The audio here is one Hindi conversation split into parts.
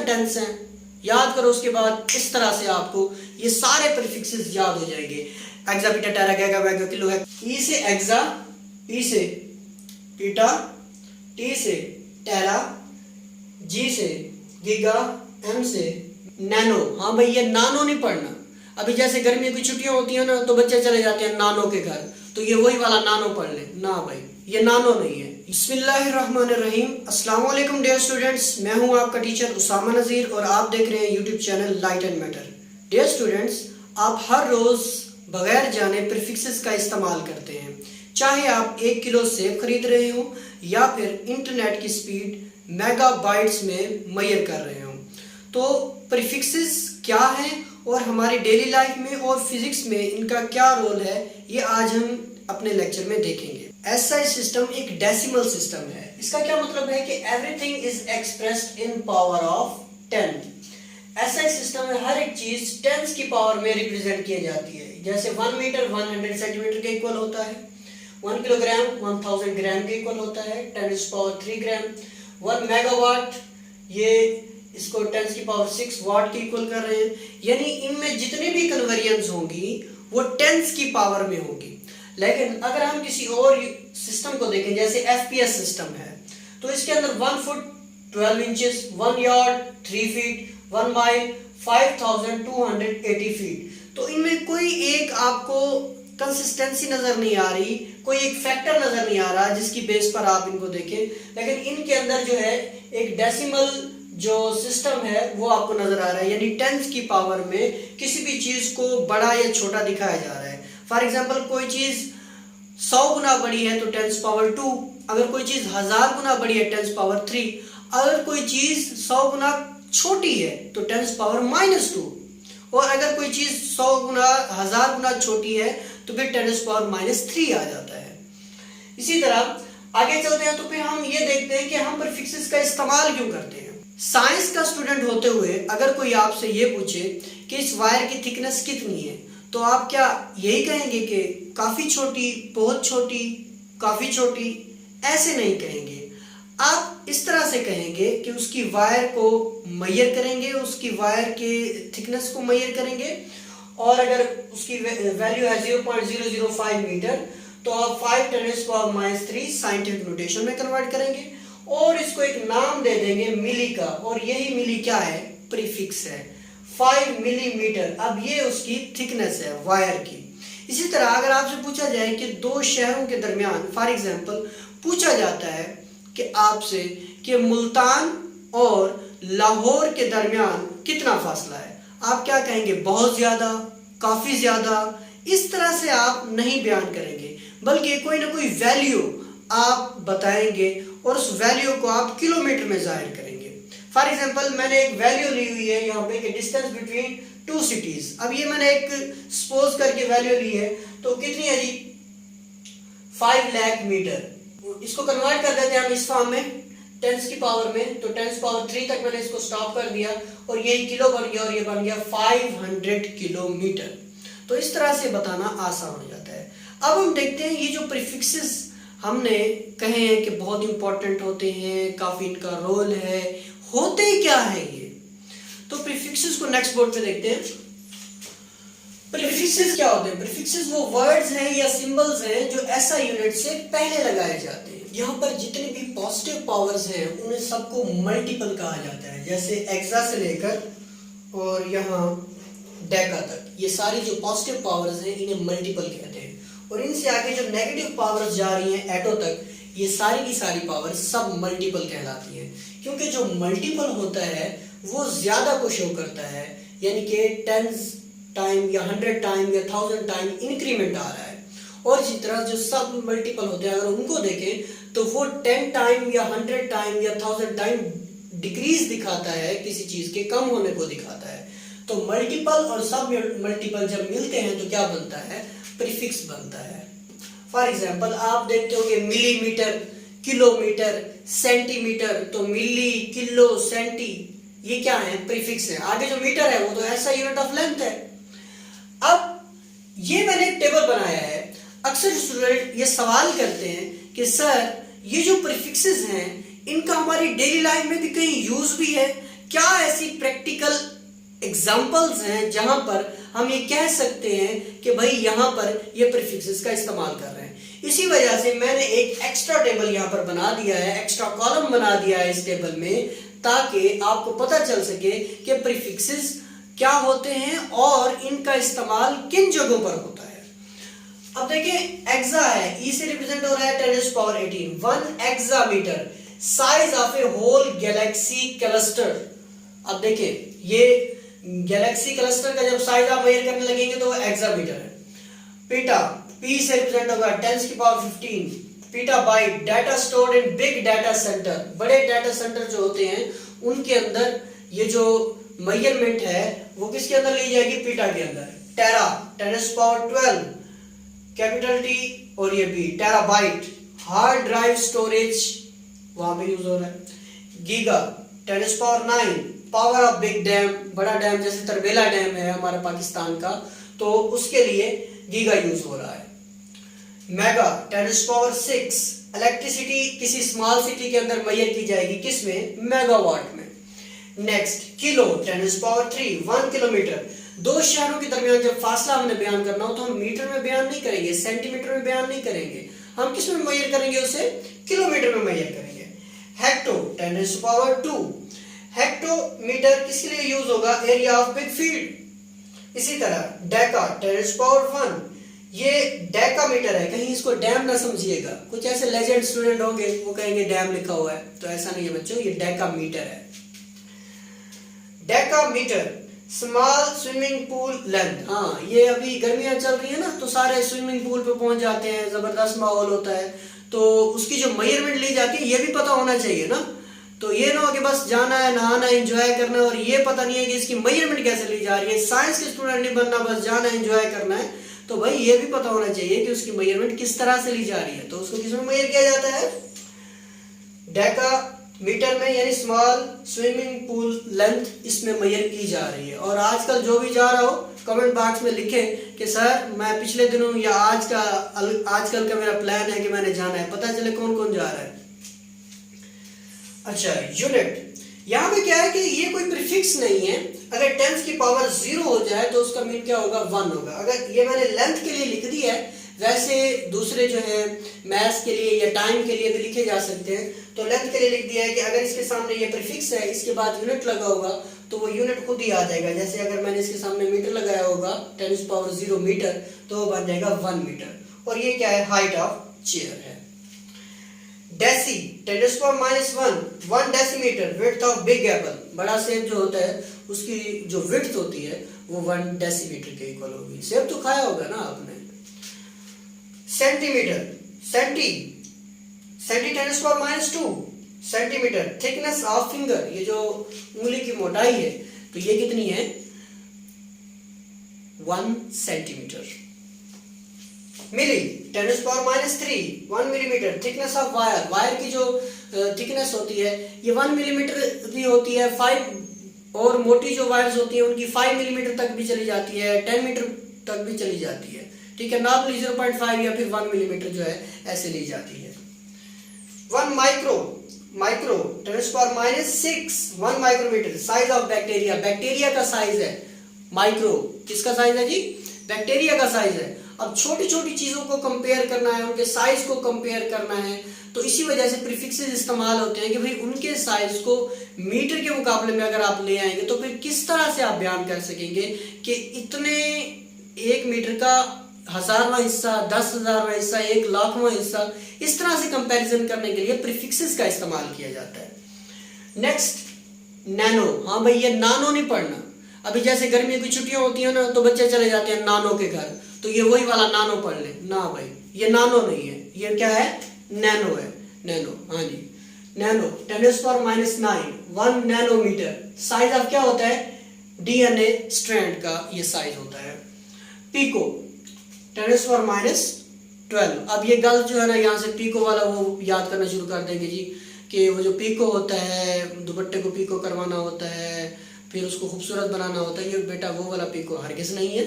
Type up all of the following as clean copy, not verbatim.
टेंस हैं, याद करो। उसके बाद इस तरह से आपको ये सारे प्रीफिक्सेस याद हो जाएंगे। एक्सा पीटा टेरा गैगा वैगा किलो है। ई से एक्सा, पी से पीटा, टी से टेरा, जी से गीगा, एम से नैनो। हाँ भाई, ये नानो नहीं पढ़ना। अभी जैसे गर्मियों की छुट्टियां होती है ना, तो बच्चे चले जाते हैं नानो के घर, तो ये वही वाला नानो पढ़ ले ना भाई, ये नानो नहीं है। बिस्मिल्लाहिर्रहमानिर्रहीम। अस्सलाम वालेकुम डियर स्टूडेंट्स, मैं हूं आपका टीचर उसामा नज़ीर और आप देख रहे हैं YouTube channel light and matter. Dear students, आप हर रोज बगैर जाने प्रीफिक्सेस का इस्तेमाल करते हैं, चाहे आप 1 किलो सेब खरीद रहे हो या फिर इंटरनेट की स्पीड मेगाबाइट्स में मैयर कर रहे हो। तो प्रीफिक्सेस क्या है और हमारी डेली लाइफ में और फिजिक्स में इनका क्या रोल है, ये आज हम अपने लेक्चर में देखेंगे। एसआई सिस्टम एक डेसिमल सिस्टम है। इसका क्या मतलब है कि everything is expressed in power of 10। SI system में हर एक चीज टेंस की पावर में रिप्रेजेंट की जाती है। जैसे 1 मीटर 100 सेंटीमीटर के इक्वल होता है, 1 किलोग्राम 1000 ग्राम के इक्वल होता है, 10⁻³ ग्राम। 1 मेगावाट, ये इसको 10 की पावर 6 वाट के इक्वल कर रहे हैं। यानी इनमें जितनी भी कन्वर्जन्स होंगी वो 10 की पावर में होगी। लेकिन अगर हम किसी और सिस्टम को देखें, जैसे एफपीएस सिस्टम है, तो इसके अंदर 1 foot 12 inches, 1 yard 3 feet, 1 mile 5280 feet. तो इनमें कोई एक आपको कंसिस्टेंसी नजर नहीं आ रही, कोई एक फैक्टर नजर नहीं आ रहा जिसकी बेस पर आप इनको देखें। लेकिन इनके अंदर जो है एक डेसिमल जो सिस्टम है वो आपको नजर आ रहा है, यानी 10 की पावर में किसी भी चीज को बड़ा या छोटा दिखाया जा रहा है। फॉर एग्जांपल, कोई चीज 100 गुना बड़ी है तो 10⁻²। अगर कोई चीज 1000 गुना बड़ी है 10⁻3। अगर कोई चीज 100 गुना छोटी है तो 10⁻²। और अगर कोई चीज 100 गुना 1000 गुना छोटी है तो फिर 10⁻³ आ जाता है। इसी तरह आगे चलते हैं तो फिर हम ये देखते हैं कि हम प्रीफिक्सेस का इस्तेमाल क्यों करते हैं। साइंस का स्टूडेंट होते हुए अगर कोई आपसे ये पूछे कि इस वायर की थिकनेस कितनी है, तो आप क्या यही कहेंगे कि काफी छोटी, बहुत छोटी, काफी छोटी? ऐसे नहीं कहेंगे। आप इस तरह से कहेंगे कि उसकी वायर को मैयर करेंगे, उसकी वायर के थिकनेस को मैयर करेंगे, और अगर उसकी वैल्यू है 0.005 मीटर तो आप 5×10⁻³ साइंटिफिक नोटेशन में कन्वर्ट करेंगे और इसको एक नाम दे देंगे मिली का। और यही मिली क्या है? प्रीफिक्स है। 5 मिलीमीटर, अब ये उसकी थिकनेस है वायर की। इसी तरह अगर आपसे पूछा जाए कि 2 शहरों के दरमियान, फॉर एग्जांपल पूछा जाता है कि आपसे कि मुल्तान और लाहौर के दरमियान कितना फासला है, आप क्या कहेंगे? बहुत ज्यादा, काफी ज्यादा। इस तरह से आप नहीं बयान करेंगे, बल्कि कोई ना कोई वैल्यू आप बताएंगे और उस वैल्यू को आप किलोमीटर में जाहिर करेंगे। फॉर एग्जांपल, मैंने एक वैल्यू ली हुई है यहाँ पे कि डिस्टेंस बिटवीन 2 सिटीज। अब ये मैंने एक सपोज करके वैल्यू ली है, तो कितनी है जी? 5 लाख मीटर। इसको कन्वर्ट कर देते हैं हम इस फॉर्म में 10 की पावर में, तो 10⁻³ तक मैंने इसको स्टॉप कर दिया और ये किलो बन गया और ये बन गया 500 किलोमीटर। तो इस तरह से बताना आसान हो जाता है। अब हम देखते हैं ये जो प्रीफिक्सेस हमने कहे हैं कि बहुत इंपॉर्टेंट होते हैं, काफी इनका रोल है, होते क्या है ये। तो प्रीफिक्सेस को नेक्स्ट बोर्ड पे देखते हैं। प्रीफिक्सेस क्या होते हैं? प्रीफिक्सेस वो वर्ड्स हैं या सिंबल्स हैं जो एसआई यूनिट से पहले लगाए जाते हैं। यहाँ पर जितने भी पॉजिटिव पावर्स हैं उन्हें सबको मल्टीपल कहा जाता है। जैसे एक्सा से लेकर और यहाँ डेका तक, ये सारी जो पॉजिटिव पावर्स हैं इन्हें मल्टीपल कहते हैं। और इनसे आगे जो नेगेटिव पावर्स जा रही हैं एटो तक, ये सारी की सारी पावर्स सब मल्टीपल कहलाती हैं। क्योंकि जो मल्टीपल होता है वो ज्यादा को शो करता है, यानी कि 10 टाइम या 100 टाइम या 1000 टाइम इंक्रीमेंट आ रहा है। और इसी तरह जो सब मल्टीपल होते हैं अगर उनको देखें तो वो 10 टाइम या 100 टाइम या 1000 टाइम डिक्रीज दिखाता है, किसी चीज के कम होने को दिखाता है। तो मल्टीपल और सब मल्टीपल जब मिलते हैं तो क्या बनता है? प्रीफिक्स बनता है। फॉर एग्जांपल, आप देखते होंगे मिलीमीटर, किलोमीटर, सेंटीमीटर, तो मिली, किलो, सेंटी, ये क्या है? प्रीफिक्स है। आगे जो मीटर है वो तो ऐसा यूनिट ऑफ लेंथ है। अब ये मैंने एक टेबल बनाया है। अक्सर स्टूडेंट ये सवाल करते हैं कि सर ये जो प्रीफिक्सेस हैं इनका हमारी डेली लाइफ में भी कहीं यूज भी है? क्या ऐसी प्रैक्टिकल एग्जाम्पल्स हैं जहां पर हम ये कह सकते हैं कि भाई यहां पर ये प्रीफिक्सेस का इस्तेमाल कर रहे हैं। इसी वजह से मैंने एक एक्स्ट्रा टेबल यहां पर बना दिया है, एक्स्ट्रा कॉलम बना दिया है इस टेबल में, ताकि आपको पता चल सके कि प्रीफिक्सेस क्या होते हैं और इनका इस्तेमाल किन जगहों पर होता है। अब देखिए एक्सा है, ई से रिप्रेजेंट हो रहा है 10⁻18, 1 exametre, size of a whole galaxy cluster. अब देखिए ये गैलेक्सी क्लस्टर का जब साइज आप मेजर करने लगेंगे तो वो एक्सामीटर है। पीटा, पी से रिप्रेजेंट होगा 10⁻15, petabyte, data stored in big data centre, बड़े डाटा सेंटर जो होते हैं उनके अंदर ये जो मेजरमेंट है वो किसके अंदर ली जाएगी, पीटा के अंदर। टेरा, 10⁻12, कैपिटल टी और ये B, terabyte, hard drive storage वहां पे यूज हो रहा है। Giga, 10⁻9, power of big dam, बड़ा डैम जैसे तरबेला डैम है हमारे पाकिस्तान का, तो उसके लिए गीगा यूज हो रहा है। मेगा, 10⁻6, इलेक्ट्रिसिटी किसी स्मॉल सिटी के अंदर मेजर की जाएगी, किसमें, मेगावाट में। Next kilo, 10⁻3, 1 kilometre. दो शहरों के दरमियान जब फासला हमने बयान करना हो तो हम मीटर में बयान नहीं करेंगे, सेंटीमीटर में बयान नहीं करेंगे, हम किस में मेजर करेंगे, उसे किलोमीटर में मेजर करेंगे। हेक्टो, 10⁻2, हेक्टोमीटर किसके लिए यूज होगा, एरिया ऑफ बिग फील्ड। इसी तरह डेका, 10⁻1, ये डेकामीटर है, कहीं इसको डैम ना समझिएगा, कुछ ऐसे लेजेंड स्टूडेंट होंगे वो कहेंगे डैम लिखा हुआ है, तो ऐसा नहीं है बच्चों, ये डेकामीटर है। Decametre, small swimming pool length. हाँ, ये अभी गर्मियां चल रही है ना, तो सारे स्विमिंग पूल पे पहुंच जाते हैं, जबरदस्त माहौल होता है, तो उसकी जो मेजरमेंट ली जाती है ये भी पता होना चाहिए ना। तो ये ना हो कि बस जाना है, नहाना है, एंजॉय करना है और ये पता नहीं है कि इसकी मेजरमेंट कैसे ली जा रही है। साइंस के स्टूडेंट नहीं बनना, बस जाना है, एंजॉय करना है, तो भाई ये भी पता होना चाहिए कि उसकी मेजरमेंट किस तरह से ली जा रही है। तो उसको किस में मेजर किया जाता है, डेकामीटर में, यानी स्मॉल स्विमिंग पूल लेंथ, इसमें मेजर की जा रही है। और आजकल जो भी जा रहा हो कमेंट बॉक्स में लिखे कि सर मैं पिछले दिनों या आजकल का मेरा प्लान है कि मैंने जाना है, पता चले कौन कौन जा रहा है। अच्छा, यूनिट, यहाँ पे क्या है कि ये कोई प्रीफिक्स नहीं है, अगर 10 की पावर 0 हो जाए तो उसका मीन क्या होगा, 1 होगा। अगर ये मैंने लेंथ के लिए लिख दी है, वैसे दूसरे जो है मैथ्स के लिए या टाइम के लिए भी लिखे जा सकते हैं, तो लेंथ के लिए लिख दिया है कि अगर इसके सामने ये प्रीफिक्स है, इसके बाद यूनिट लगा होगा तो वो यूनिट खुद ही आ जाएगा। जैसे अगर मैंने इसके सामने मीटर लगाया होगा 10⁻0 मीटर, तो वो बन जाएगा 1 मीटर। और ये क्या है, हाइट ऑफ चेयर है। Deci, 10⁻−1, 1 decimetre, width of big apple, बड़ा सेब जो होता है उसकी जो विड्थ होती है वो 1 डेसीमीटर के इक्वल होगी। सेब तो खाया होगा ना आपने। Centimetre, centi 10⁻2 centimetre, thickness of finger, ये जो उंगली की मोटाई है तो ये कितनी है, 1 centimetre. Milli, 10⁻3, 1 millimetre, thickness of wire, wire की जो थिकनेस होती है ये 1 मिलीमीटर भी होती है, 5 और मोटी जो वायर्स होती है उनकी 5 मिलीमीटर तक भी चली जाती है, 10 मीटर तक भी चली जाती है, ठीक है। नॉर्मली 0.5 या फिर 1 मिलीमीटर जो है ऐसे ली जाती है। 1 micro, 10⁻6, 1 micrometre, size of bacteria, bacteria का साइज है, माइक्रो किसका साइज है जी, बैक्टीरिया का साइज है। अब छोटी छोटी चीजों को कंपेयर करना है, उनके साइज को कंपेयर करना है, तो इसी वजह से प्रीफिक्सेस इस्तेमाल होते हैं कि भाई उनके साइज को मीटर के मुकाबले में अगर आप ले आएंगे तो फिर किस तरह से आप बयान कर सकेंगे कि इतने 1 मीटर का 1000वां हिस्सा, 10,000वां हिस्सा, 1,00,000वां हिस्सा, इस तरह से कंपैरिजन करने के लिए प्रीफिक्सेस का इस्तेमाल किया जाता है। नेक्स्ट नैनो, हाँ भाई ये नानो नहीं पढ़ना। अभी जैसे गर्मी की छुट्टियां होती है ना तो बच्चे चले जाते हैं नानो के घर, तो ये वही वाला नानो पढ़ ले ना भाई, ये नानो नहीं है, ये क्या है, नैनो है, नैनो, हाँ जी नैनो, 10⁻9, 1 नैनोमीटर, साइज ऑफ क्या होता है, डीएनए स्ट्रैंड का ये साइज होता है। पिको, 10⁻12, अब ये गर्ल जो है ना यहाँ से पिको वाला वो याद करना शुरू कर देंगे जी, कि वो जो पिको होता है, दुपट्टे को पिको करवाना होता है, फिर उसको खूबसूरत बनाना होता है, ये बेटा वो वाला पिको हरगिज़ नहीं है,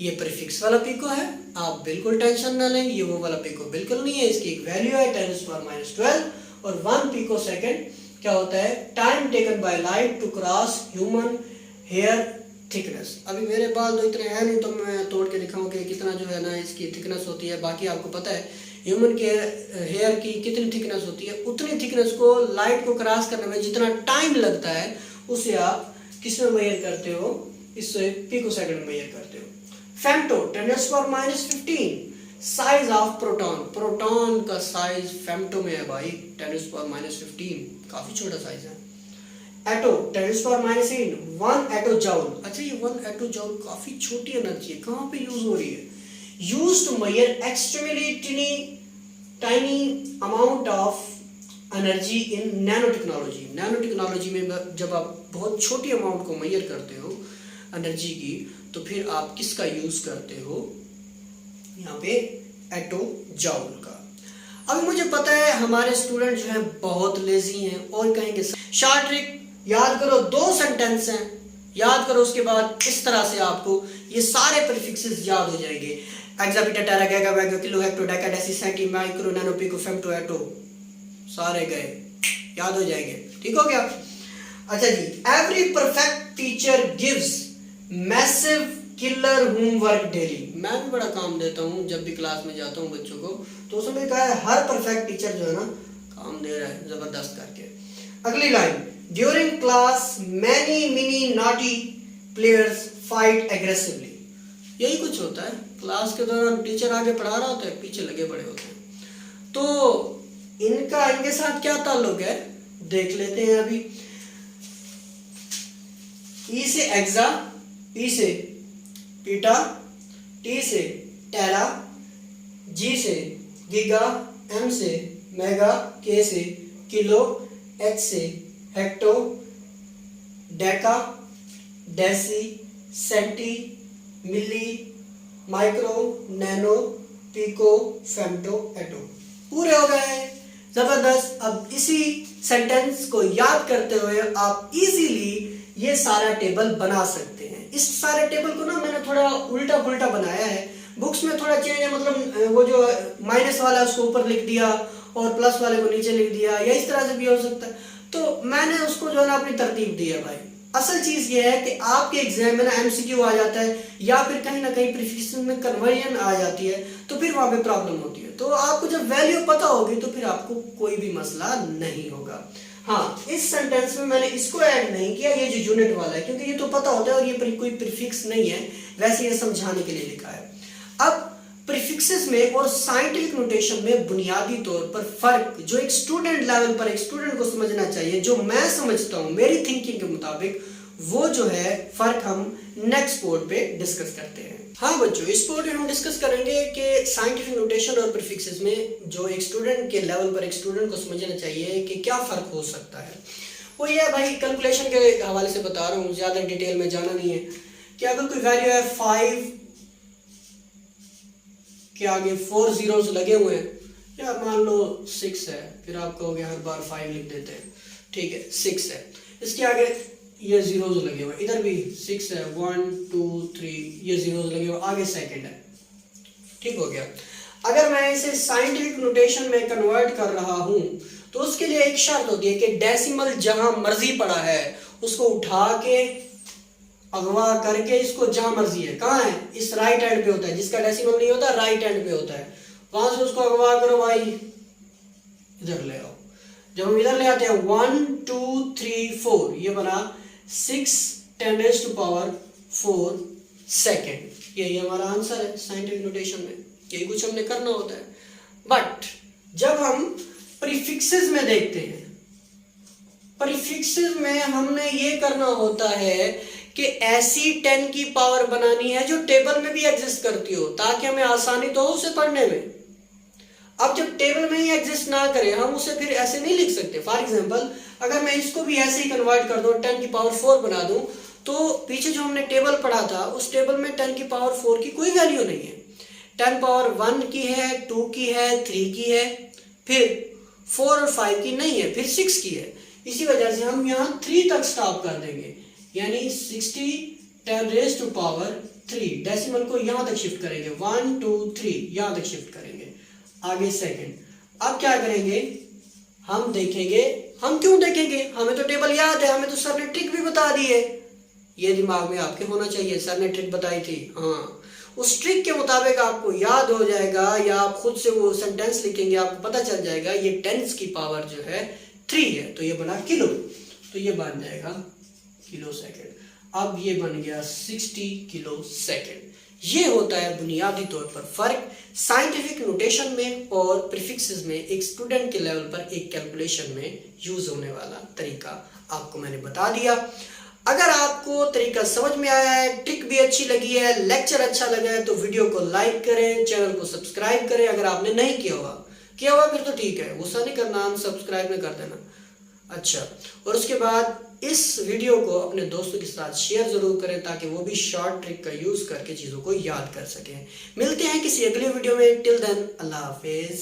ये प्रीफिक्स वाला पिको है, आप बिल्कुल टेंशन ना लें, ये वो वाला पिको बिल्कुल नहीं है, इसकी एक वैल्यू है 10⁻12 और 1 पिको सेकेंड क्या होता है, time taken by light to cross human hair thickness. अभी मेरे बाल तो इतने हैं नहीं तो मैं तोड़ के दिखाऊं कि कितना जो है ना इसकी थिकनेस होती है। बाकी आपको पता है ह्यूमन के हेयर की कितनी थिकनेस होती है, उतनी थिकनेस को लाइट को क्रॉस करने में जितना टाइम लगता है उसे आप किस में मेजर करते हो, इससे पिकोसेकंड में मेजर करते हो। Femto 10⁻⁻15 size of proton, proton का साइज फेम्टो में है भाई 10⁻⁻15, काफी छोटा साइज है। एटो 10⁻⁻8 1 एटो जूल। अच्छा ये 1 एटो जूल काफी छोटी एनर्जी है, कहाँ पे यूज हो रही है, use to measure extremely tiny amount of energy in nano technology. Nano technology में जब आप बहुत छोटी अमाउंट को मेजर करते हो एनर्जी की, तो फिर आप किसका यूज करते हो, यहाँ पे एटो जूल का। अभी मुझे पता है हमारे स्टूडेंट जो हैं बहुत लेजी हैं और कहेंगे शॉर्ट ट्रिक याद करो, 2 सेंटेंस हैं याद करो, उसके बाद इस तरह से आपको ये सारे प्रीफिक्सेस याद हो जाएंगे। Exa peta tera giga mega kilo hecto deca deci centi micro nano pico femto atto, सारे गए, याद हो जाएंगे, ठीक हो गया। अच्छा जी, every perfect teacher gives massive killer homework daily. मैं भी बड़ा काम देता हूँ जब भी क्लास में जाता हूँ बच्चों को, तो उसमें कहा है हर परफेक्ट टीचर जो है ना काम दे रहा है जबरदस्त करके। अगली line, during class many mini naughty players fight aggressively. यही कुछ होता है, क्लास के दौरान टीचर आगे पढ़ा रहा होता है, पीछे लगे पड़े होते हैं। तो इनके साथ क्या ताल्लुक है देख लेते हैं अभी। ई से एग्जा, पी से पीटा, टी से टेरा, जी से गीगा, एम से मेगा, के से किलो, एच से हेक्टो, डेका, डेसी, सेंटी, मिली, माइक्रो, नैनो, पिको, फेम्टो, एटो। पूरे हो गए, जबरदस्त। अब इसी सेंटेंस को याद करते हुए आप इजीली ये सारा टेबल बना सकते हैं। इस सारे टेबल को ना मैंने थोड़ा उल्टा पुल्टा बनाया है, बुक्स में थोड़ा चेंज है, मतलब वो जो माइनस वाला है उसको ऊपर लिख दिया और प्लस वाले को नीचे लिख दिया, या इस तरह से भी हो सकता है। तो मैंने उसको जो है ना अपनी तरतीब दी है भाई। असल चीज ये है कि आपके एग्जाम में ना एमसीक्यू आ जाता है या फिर कहीं ना कहीं प्रीफिक्स में कन्वर्जन आ जाती है, तो फिर वहां पे प्रॉब्लम होती है। तो आपको जब वैल्यू पता होगी तो फिर आपको कोई भी मसला नहीं होगा। हाँ, इस सेंटेंस में मैंने इसको ऐड नहीं किया, ये जो यूनिट वाला है, क्योंकि ये तो पता होता है और ये कोई प्रीफिक्स नहीं है, वैसे ये समझाने के लिए लिखा है। अब प्रीफिक्सेस में और साइंटिफिक नोटेशन में बुनियादी तौर पर फर्क जो एक स्टूडेंट लेवल पर एक स्टूडेंट को समझना चाहिए, जो मैं समझता हूं मेरी थिंकिंग के मुताबिक, वो जो है फर्क हम नेक्स्ट बोर्ड पे डिस्कस करते हैं। हाँ बच्चों, इस बोर्ड में हम डिस्कस करेंगे कि साइंटिफिक नोटेशन और प्रीफिक्सेस में जो एक स्टूडेंट के लेवल पर एक स्टूडेंट को समझना चाहिए कि क्या फर्क हो सकता है। वो ये भाई कैलकुलेशन के हवाले से बता रहा हूँ, ज्यादा डिटेल में जाना नहीं है। कि अगर कोई वैल्यू है 5 के आगे 4 zeros लगे हुए हैं, या मान लो 6 है, फिर आप कहोगे हर बार 5 लिख देते हैं, ठीक है 6 है, इसके आगे ये जीरोस लगे हुए, इधर भी 6 है, 1 2 3 ये जीरोस लगे हुए, आगे सेकंड है, ठीक हो गया। अगर मैं इसे साइंटिफिक नोटेशन में कन्वर्ट कर रहा हूं तो उसके लिए एक शर्त होती है कि डेसिमल जहां मर्जी पड़ा है उसको उठा के अगवा करके इसको जहां मर्जी है, कहां है, इस राइट हैंड पे होता है, जिसका डेसिमल नहीं होता राइट हैंड पे होता है, वहां से उसको अगवा करो भाई, इधर ले आओ। जब हम इधर ले आते हैं 1 2 3 4, ये बना 6 10⁻⁴ सेकेंड, यही हमारा आंसर है साइंटिफिक नोटेशन में, यही कुछ हमने करना होता है। बट जब हम प्रीफिक्सेस में देखते हैं, प्रीफिक्सेस में हमने ये करना होता है कि ऐसी 10 की पावर बनानी है जो टेबल में भी एग्जिस्ट करती हो, ताकि हमें आसानी तो हो उसे पढ़ने में। अब जब टेबल में ही एग्जिस्ट ना करे, हम उसे फिर ऐसे नहीं लिख सकते। फॉर एग्जांपल अगर मैं इसको भी ऐसे ही कन्वर्ट कर दूं, 10 की पावर 4 बना दूं, तो पीछे जो हमने टेबल पढ़ा था उस टेबल में 10 की पावर 4 की कोई वैल्यू नहीं है। 10 पावर 1 की है, 2 की है, 3 की है, फिर 4 और 5 की नहीं है, फिर 6 की है। इसी वजह से हम यहाँ 3 तक स्टॉप कर देंगे, यानी 60 10⁻³ डेसिमल को यहाँ तक शिफ्ट करेंगे, 1 2 3 यहाँ तक शिफ्ट करेंगे, आगे सेकंड। अब क्या करेंगे, हम देखेंगे हम क्यों देखेंगे, हमें तो टेबल याद है, हमें तो सर ने ट्रिक भी बता दी है। ये दिमाग में आपके होना चाहिए, सर ने ट्रिक बताई थी, हाँ उस ट्रिक के मुताबिक आपको याद हो जाएगा, या आप खुद से वो सेंटेंस लिखेंगे, आपको पता चल जाएगा ये 10 की पावर जो है 3 है, तो ये बना किलो, तो ये बन जाएगा किलो सेकंड। अब ये बन गया 60 किलो सेकंड। ये होता है बुनियादी तौर पर फर्क साइंटिफिक नोटेशन में और प्रीफिक्सेस में, एक स्टूडेंट के लेवल पर एक कैलकुलेशन में यूज होने वाला तरीका आपको मैंने बता दिया। अगर आपको तरीका समझ में आया है, ट्रिक भी अच्छी लगी है, लेक्चर अच्छा लगा है, तो वीडियो को लाइक करें, चैनल को सब्सक्राइब करें। अगर आपने नहीं किया हुआ फिर तो ठीक है, गुस्सा नहीं करना, अनसब्सक्राइब नहीं कर देना। अच्छा, और उसके बाद इस वीडियो को अपने दोस्तों के साथ शेयर जरूर करें ताकि वो भी शॉर्ट ट्रिक का यूज करके चीजों को याद कर सकें। मिलते हैं किसी अगले वीडियो में, टिल देन अल्लाह हाफिज।